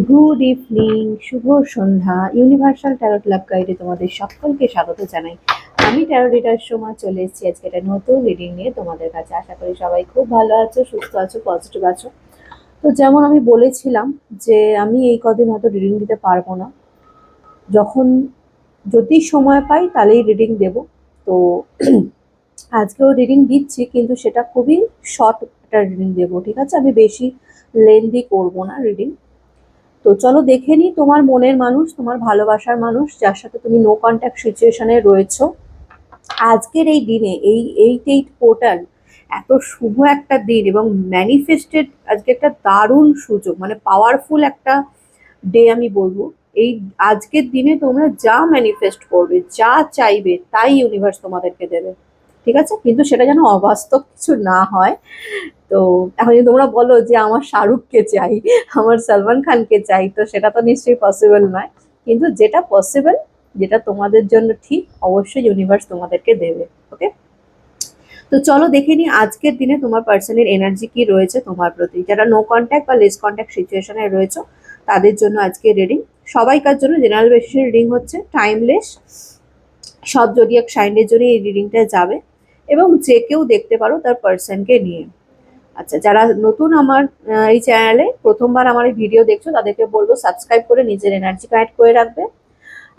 Good evening, শুভ সন্ধ্যা। Universal taro club গাইডে তোমাদের সকলকে স্বাগত জানাই। আমি ট্যারো রিডার সময় চলে এসেছি আজকে একটা নতুন রিডিং নিয়ে তোমাদের কাছে। আশা করি সবাই খুব ভালো আছো, সুস্থ আছো, পজিটিভ আছো। তো যেমন আমি বলেছিলাম যে আমি এই কদিন হয়তো রিডিং দিতে পারবো না, যখন যদি সময় পাই তাহলেই রিডিং দেব। তো আজকেও রিডিং দিচ্ছি, কিন্তু সেটা খুবই শর্ট একটা রিডিং দেবো, ঠিক আছে? আমি বেশি লেন্দি করবো না রিডিং। তো চলো দেখে নিই তোমার মনের মানুষ, তোমার ভালোবাসার মানুষ, যার সাথে তুমি নো কন্ট্যাক্ট সিচুয়েশনে রয়েছো আজকের এই দিনে। এই 8-8 পোর্টাল এত শুভ একটা দিন এবং ম্যানিফেস্টেড আজকে একটা দারুণ সুযোগ, মানে পাওয়ারফুল একটা ডে আমি বলবো। এই আজকের দিনে তোমরা যা ম্যানিফেস্ট করবে, যা চাইবে, তাই ইউনিভার্স তোমাদেরকে দেবে, ঠিক আছে? কিন্তু সেটা যেন অবাস্তব কিছু না হয়। তো এখন যদি তোমরা বলো যে আমার শাহরুখকে চাই, আমার সলমান খানকে চাই, তো সেটা তো নিশ্চয়ই পসিবল নয়। কিন্তু যেটা পসিবল, যেটা তোমাদের জন্য ঠিক, অবশ্যই ইউনিভার্স তোমাদেরকে দেবে। ওকে, তো চলো দেখে নিই আজকের দিনে তোমার পার্সনের এনার্জি কি রয়েছে তোমার প্রতি। যারা নো কন্ট্যাক্ট বা লেস কন্ট্যাক্ট সিচুয়েশনে রয়েছে তাদের জন্য আজকে রিডিং। সবাইকার জন্য জেনারেল বেসিসে রিডিং হচ্ছে, টাইমলেস। সব জোডিয়াক সাইনের জন্য এই রিডিংটা যাবে এবং যে কেউ দেখতে পারো তার পার্সনকে নিয়ে। আচ্ছা, যারা নতুন আমার এই চ্যানেলে প্রথমবার আমার এই ভিডিও দেখছো তাদেরকে বলবো সাবস্ক্রাইব করে নিজের এনার্জি কানেক্ট করে রাখবে।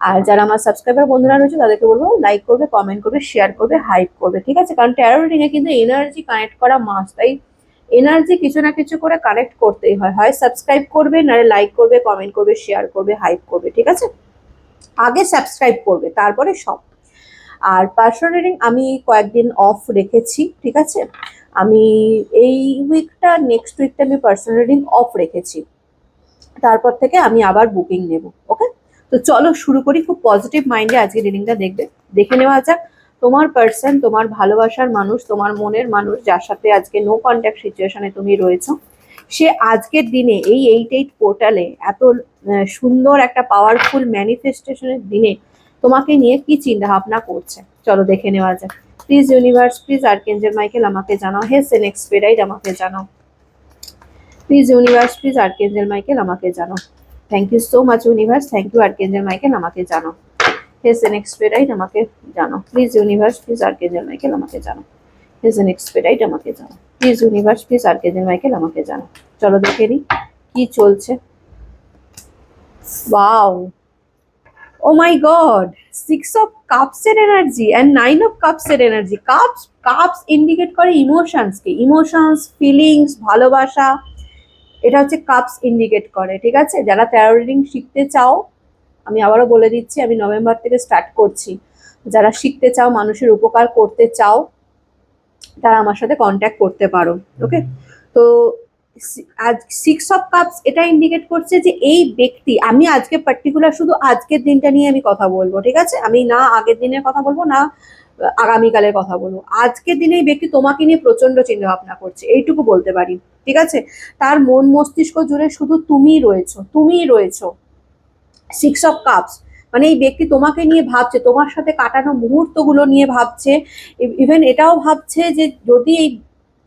আর যারা আমার সাবস্ক্রাইবার বন্ধুরা রয়েছে তাদেরকে বলবো লাইক করবে, কমেন্ট করবে, শেয়ার করবে, হাইপ করবে, ঠিক আছে? কারণ ট্যারো রিডিং এ কিন্তু এনার্জি কানেক্ট করা মাস্ট। তাই এনার্জি কিছু না কিছু করে কানেক্ট করতেই হয়। হয় সাবস্ক্রাইব করবে, নাহলে লাইক করবে, কমেন্ট করবে, শেয়ার করবে, হাইপ করবে, ঠিক আছে? আগে সাবস্ক্রাইব করবে, তারপরে সব। আর পার্সোনাল রিডিং আমি কয়েকদিন অফ রেখেছি, ঠিক আছে? আমি এই উইকটা, নেক্সট উইকটা আমি পার্সোনাল রিডিং অফ রেখেছি। তারপর থেকে আমি আবার বুকিং নেব। ওকে, তো চলো শুরু করি। খুব পজিটিভ মাইন্ডে আজকে রিডিংটা দেখে নেওয়া যাক। তোমার পার্সন, তোমার ভালোবাসার মানুষ, তোমার মনের মানুষ, যার সাথে আজকে নো কন্ট্যাক্ট সিচুয়েশনে তুমি রয়েছো, সে আজকের দিনে এই 8-8 পোর্টালে এত সুন্দর একটা পাওয়ারফুল ম্যানিফেস্টেশনের দিনে তোমাকে নিয়ে কি চিন্তা ভাবনা করছে, চলো দেখে নেওয়া যাক। Please universe, please archangel Michael আমাকে জানাও। হে সেন এক্সপেরাইট আমাকে জানাও। Please universe, please archangel Michael আমাকে জানাও। Thank you so much universe, thank you archangel Michael আমাকে জানাও। হেস এন এক্সপেরাইট আমাকে জানাও। Please universe, please archangel Michael আমাকে জানাও। হেস এন এক্সপেরাইট আমাকে জানাও। Please universe, please archangel Michael আমাকে জানাও। চলো দেখে নিই কি চলছে। Wow, oh my god, 6 of cups এর এনার্জি অ্যান্ড 9 অফ কাপস এর এনার্জি। কাপস, কাপস ইন্ডিকেট করে ইমোশনসকে, ইমোশনস, ফিলিংস, ভালোবাসা। এটা হচ্ছে কাপস ইন্ডিকেট করে, ঠিক আছে? যারা ট্যারো রিডিং শিখতে চাও, আমি আবারও বলে দিচ্ছি, আমি নভেম্বর থেকে স্টার্ট করছি। যারা শিখতে চাও, মানুষের উপকার করতে চাও, তারা আমার সাথে কন্ট্যাক্ট করতে পারো। ওকে, তো আজ 6 অফ কাপস এটা ইন্ডিকেট করছে যে এই ব্যক্তি, আমি আজকে পার্টিকুলার শুধু আজকের দিনটা নিয়ে আমি কথা বলবো, ঠিক আছে? আমি না আগের দিনের কথা বলবো, না আগামীকালের কথা বলবো। আজকের দিনে এই ব্যক্তি তোমাকে নিয়ে প্রচন্ড চিন্তা ভাবনা করছে, এইটুকু বলতে পারি, ঠিক আছে? তার মন মস্তিষ্ক জুড়ে শুধু তুমিই রয়েছো, তুমিই রয়েছো। 6 অফ কাপস মানে এই ব্যক্তি তোমাকে নিয়ে ভাবছে, তোমার সাথে কাটানো মুহূর্তগুলো নিয়ে ভাবছে। ইভেন এটাও ভাবছে যে যদি এই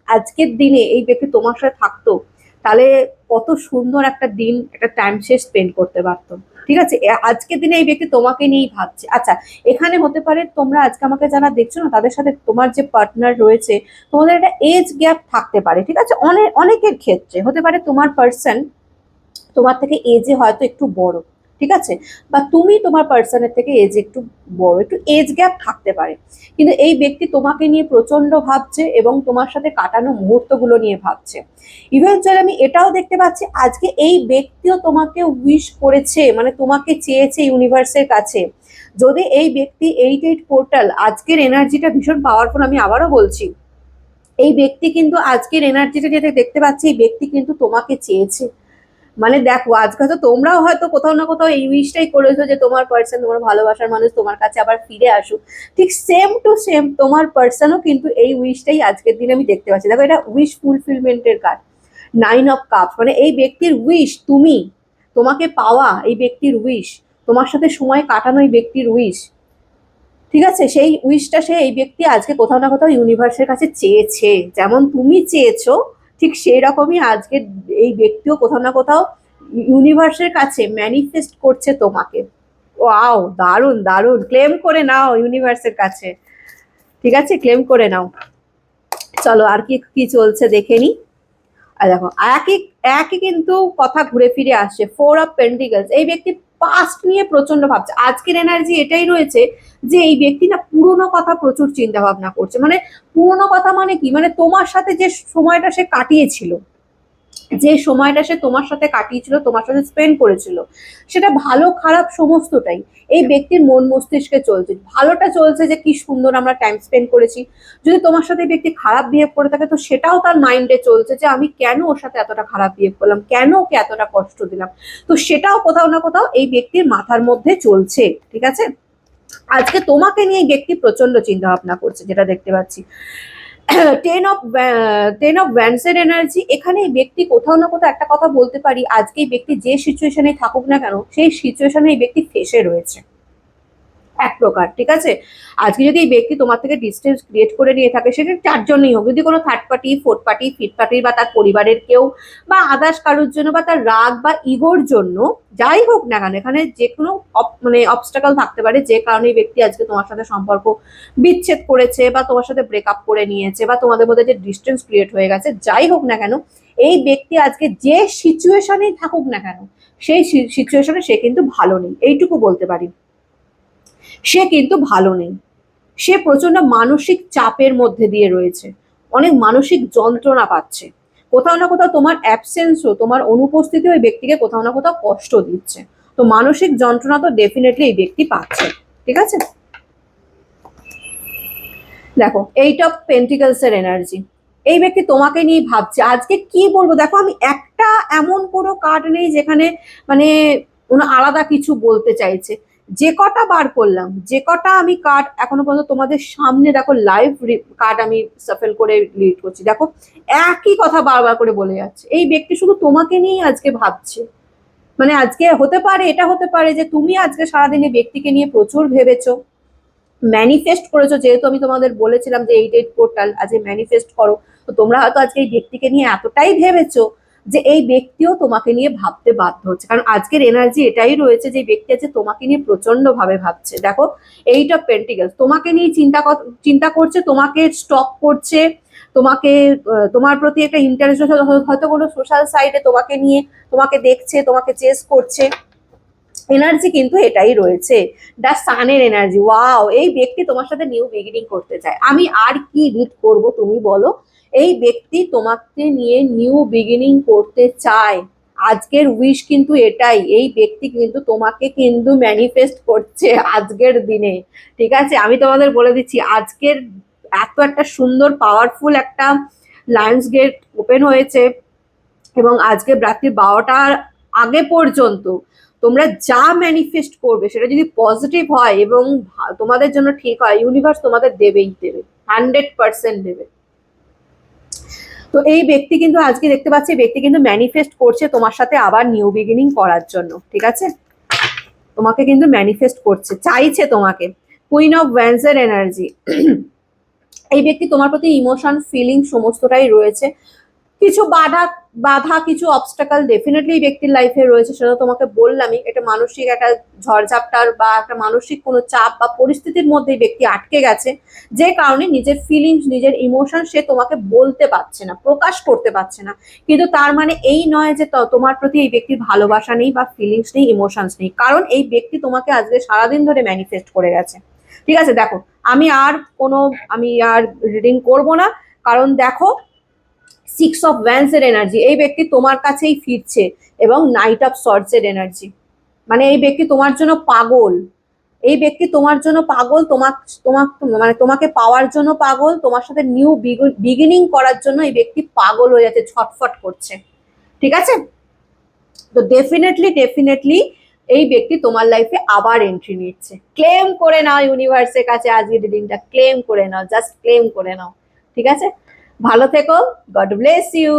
আজকের দিনে এই ব্যক্তি তোমার সাথে থাকতো, তাহলে কত সুন্দর একটা দিন, একটা টাইম সে স্পেন্ড করতে পারতো, ঠিক আছে? আজকের দিনে এই ব্যক্তি তোমাকে নিয়েই ভাবছে। আচ্ছা, এখানে হতে পারে তোমরা আজকে আমাকে যারা দেখছো না, তাদের সাথে তোমার যে পার্টনার রয়েছে, তোমাদের একটা এজ গ্যাপ থাকতে পারে, ঠিক আছে? অনেকের ক্ষেত্রে হতে পারে তোমার পার্সন তোমার থেকে এজে হয়তো একটু বড়, ঠিক আছে? বা তুমি তোমার পার্সনের থেকে এজ একটু বড়, একটু এজ গ্যাপ থাকতে পারে। কিন্তু এই ব্যক্তি তোমাকে নিয়ে প্রচন্ড ভাবছে এবং তোমার সাথে কাটানো মুহূর্তগুলো নিয়ে ভাবছে। ইভেনচুয়ালি আমি এটাও দেখতে পাচ্ছি আজকে এই ব্যক্তিও তোমাকে উইশ করেছে, মানে তোমাকে চেয়েছে ইউনিভার্সের কাছে। যদি এই ব্যক্তি 8-8 পোর্টাল, আজকের এনার্জিটা ভীষণ পাওয়ারফুল, আমি আবারও বলছি। এই ব্যক্তি কিন্তু আজকের এনার্জিটা যেটা দেখতে পাচ্ছি, এই ব্যক্তি কিন্তু তোমাকে চেয়েছে। মানে দেখো, আজকে হয়তো তোমরাও হয়তো কোথাও না কোথাও এই উইশটাই করেছো যে তোমার পার্সন, তোমার ভালোবাসার মানুষ তোমার কাছে আবার ফিরে আসুক। ঠিক সেম টু সেম তোমার পার্সনও কিন্তু এই উইশটাই আজকের দিনে আমি দেখতে পাচ্ছি। দেখো, এটা উইশ ফুলফিলমেন্টের কার্ড। 9 অফ কাপস মানে এই ব্যক্তির উইশ তুমি, তোমাকে পাওয়া এই ব্যক্তির উইশ, তোমার সাথে সময় কাটানো এই ব্যক্তির উইশ, ঠিক আছে? সেই উইশটা সে এই ব্যক্তি আজকে কোথাও না কোথাও ইউনিভার্সের কাছে চেয়েছে। যেমন তুমি চেয়েছো, ঠিক সেই রকমই আজকে এই ব্যক্তিও কোথাও না কোথাও ইউনিভার্সের কাছে ম্যানিফেস্ট করছে তোমাকে। ওয়াও, দারুণ দারুণ, ক্লেম করে নাও ইউনিভার্সের কাছে, ঠিক আছে, ক্লেম করে নাও। চলো আর কি কি চলছে দেখে নি। আর দেখো একই একই কিন্তু কথা ঘুরে ফিরে আসছে, 4 অফ পেন্টিকলস। এই ব্যক্তি পাস্ট নিয়ে প্রচন্ড ভাবছে। আজকের এনার্জি এটাই রয়েছে যে এই ব্যক্তি না পুরোনো কথা প্রচুর চিন্তা ভাবনা করছে। মানে পুরোনো কথা মানে কি, মানে তোমার সাথে যে সময়টা সে কাটিয়েছিল, যে সময়টা সে তোমার সাথে কাটিয়েছিল, তোমার সাথে স্পেন্ড করেছিল, সেটা ভালো খারাপ সমস্তটাই এই ব্যক্তির মন মস্তিষ্কে চলছে। ভালোটা চলছে যে কি সুন্দর আমরা টাইম স্পেন্ড করেছি। যদি তোমার সাথে ব্যক্তি খারাপ বিহেভ করে থাকে তো সেটাও তার মাইন্ডে চলছে যে আমি কেন ওর সাথে এতটা খারাপ বিহেভ করলাম, কেন ওকে এতটা কষ্ট দিলাম। তো সেটাও কোথাও না কোথাও এই ব্যক্তির মাথার মধ্যে চলছে, ঠিক আছে। আজকে তোমাকে নিয়ে ব্যক্তি প্রচন্ড চিন্তা ভাবনা করছে, যেটা দেখতে পাচ্ছি। টেন অফ ভ্যান্সের এনার্জি। এখানে এই ব্যক্তি কোথাও না কোথাও একটা কথা বলতে পারি, আজকে এই ব্যক্তি যে সিচুয়েশনে থাকুক না কেন সেই সিচুয়েশনে এই ব্যক্তি ফেসে রয়েছে এক প্রকার, ঠিক আছে। আজকে যদি এই ব্যক্তি তোমার থেকে ডিস্টেন্স ক্রিয়েট করে নিয়ে থাকে, সেটা যার জন্যই হোক, যদি কোনো third party, fourth party, fifth party বা তার পরিবারের কেউ বা আদার্স কারোর জন্য বা তার রাগ বা ইগোর জন্য, যাই হোক না কেন, এখানে যে কোনো মানে অবস্টাকল থাকতে পারে যে কারণে এই ব্যক্তি আজকে তোমার সাথে সম্পর্ক বিচ্ছেদ করেছে বা তোমার সাথে ব্রেকআপ করে নিয়েছে বা তোমাদের মধ্যে যে ডিস্টেন্স ক্রিয়েট হয়ে গেছে, যাই হোক না কেন, এই ব্যক্তি আজকে যে সিচুয়েশনেই থাকুক না কেন সেই সিচুয়েশনে সে কিন্তু ভালো নেই, এইটুকু বলতে পারি। সে কিন্তু ভালো নেই, সে প্রচন্ড মানসিক চাপের মধ্যে দিয়ে রয়েছে, অনেক মানসিক যন্ত্রণা পাচ্ছে। কোথাও না কোথাও তোমার অ্যাবসেন্সও, তোমার অনুপস্থিতি ওই ব্যক্তিকে কোথাও না কোথাও কষ্ট দিচ্ছে। তো মানসিক যন্ত্রণা তো ডেফিনেটলি এই ব্যক্তি পাচ্ছে, ঠিক আছে। দেখো 8 অফ পেন্টিকলস এর এনার্জি। এই ব্যক্তি তোমাকে নিয়ে ভাবছে আজকে কি বলবো। দেখো আমি একটা এমন কোনো কার্ড নেই যেখানে মানে কোনো আলাদা কিছু বলতে চাইছে। যে কটা বার করলাম, যে কটা আমি কার্ড এখনো পর্যন্ত তোমাদের সামনে দেখো লাইভ কার্ড আমি সাফেল করে লিড করছি, দেখো একই কথা বারবার করে বলে যাচ্ছে। এই ব্যক্তি শুধু তোমাকে নিয়েই আজকে ভাবছে। মানে আজকে হতে পারে, এটা হতে পারে যে তুমি আজকে সারাদিনে ব্যক্তিকে নিয়ে প্রচুর ভেবেছো, ম্যানিফেস্ট করেছো। যেহেতু আমি তোমাদের বলেছিলাম যে 8 পোর্টাল আজকে ম্যানিফেস্ট করো, তো তোমরা হয়তো আজকে এই ব্যক্তিকে নিয়ে এতটাই ভেবেছো যে এই ব্যক্তিও তোমাকে নিয়ে ভাবতে বাধ্য হচ্ছে। কারণ আজকের এনার্জি এটাই রয়েছে যে ব্যক্তি আছে তোমাকে নিয়ে প্রচন্ড ভাবে ভাবছে। দেখো 8 অফ পেন্টিকলস, তোমাকে নিয়ে চিন্তা করছে, তোমাকে স্টক করছে, তোমাকে তোমার প্রতি একটা ইন্টারেস্ট, হয়তো কোনো সোশ্যাল সাইটে তোমাকে নিয়ে, তোমাকে দেখছে, তোমাকে চেস করছে। এনার্জি কিন্তু এটাই রয়েছে। The সানের energy. ওয়াও, এই ব্যক্তি তোমার সাথে নিউ বিগিনিং করতে চায়। আমি আর কি রিড করব তুমি বলো। এই ব্যক্তি তোমাকে নিয়ে নিউ বিগিনিং করতে চায়। আজকের উইশ কিন্তু এটাই, এই ব্যক্তি কিন্তু তোমাকে কিন্তু ম্যানিফেস্ট করছে আজকের দিনে, ঠিক আছে। আমি তোমাদের বলে দিচ্ছি আজকের এত একটা সুন্দর পাওয়ারফুল একটা লায়ন্স গেট ওপেন হয়েছে এবং আজকে রাত্রি 12টার আগে পর্যন্ত তোমরা যা ম্যানিফেস্ট করবে সেটা যদি পজিটিভ হয় এবং তোমাদের জন্য ঠিক হয়, ইউনিভার্স তোমাদের দেবেই দেবে, 100% দেবে। তো এই ব্যক্তি কিন্তু আজকে দেখতে পাচ্ছি ব্যক্তি কিন্তু ম্যানিফেস্ট করছে তোমার সাথে আবার নিউ বিগিনিং করার জন্য, ঠিক আছে। তোমাকে কিন্তু ম্যানিফেস্ট করছে, চাইছে তোমাকে। কুইন অফ ওয়ান্সের এনার্জি। এই ব্যক্তি তোমার প্রতি ইমোশন, ফিলিং সমস্তটাই রয়েছে। কিছু বাধা বাধা কিছু অবস্টাকল ডেফিনেটলি ব্যক্তির লাইফে রয়েছে, সেটা তোমাকে বললামই। এটা মানসিক একটা ঝড়ঝাপটার বা একটা মানসিক কোনো চাপ বা পরিস্থিতির মধ্যে ব্যক্তি আটকে গেছে, যে কারণে নিজের ফিলিংস, নিজের ইমোশন সে তোমাকে বলতে পারছে না, প্রকাশ করতে পারছে না। কিন্তু তার মানে এই নয় যে তোমার প্রতি এই ব্যক্তির ভালোবাসা নেই বা ফিলিংস নেই, ইমোশনস নেই, কারণ এই ব্যক্তি তোমাকে আজকে সারাদিন ধরে ম্যানিফেস্ট করে গেছে, ঠিক আছে। দেখো আমি আর রিডিং করব না, কারণ দেখো 6 অফ ওয়ান্স এর এনার্জি। এই ব্যক্তি তোমার কাছেই ফিরছে এবং নাইট অফ সর্টস এর এনার্জি। মানে এই ব্যক্তি তোমার জন্য পাগল, এই ব্যক্তি তোমার জন্য পাগল, মানে তোমাকে পাওয়ার জন্য পাগল, তোমার সাথে নিউ বিগিনিং করার জন্য এই ব্যক্তি পাগল হয়ে যাচ্ছে, ছটফট করছে, ঠিক আছে। তো ডেফিনেটলি ডেফিনেটলি এই ব্যক্তি তোমার লাইফে আবার এন্ট্রি নিচ্ছে। ক্লেম করে নাও ইউনিভার্সের কাছে, আজকে রিডিংটা ক্লেম করে নাও, জাস্ট ক্লেম করে নাও, ঠিক আছে। ভালো থেকো, গড ব্লেস ইউ।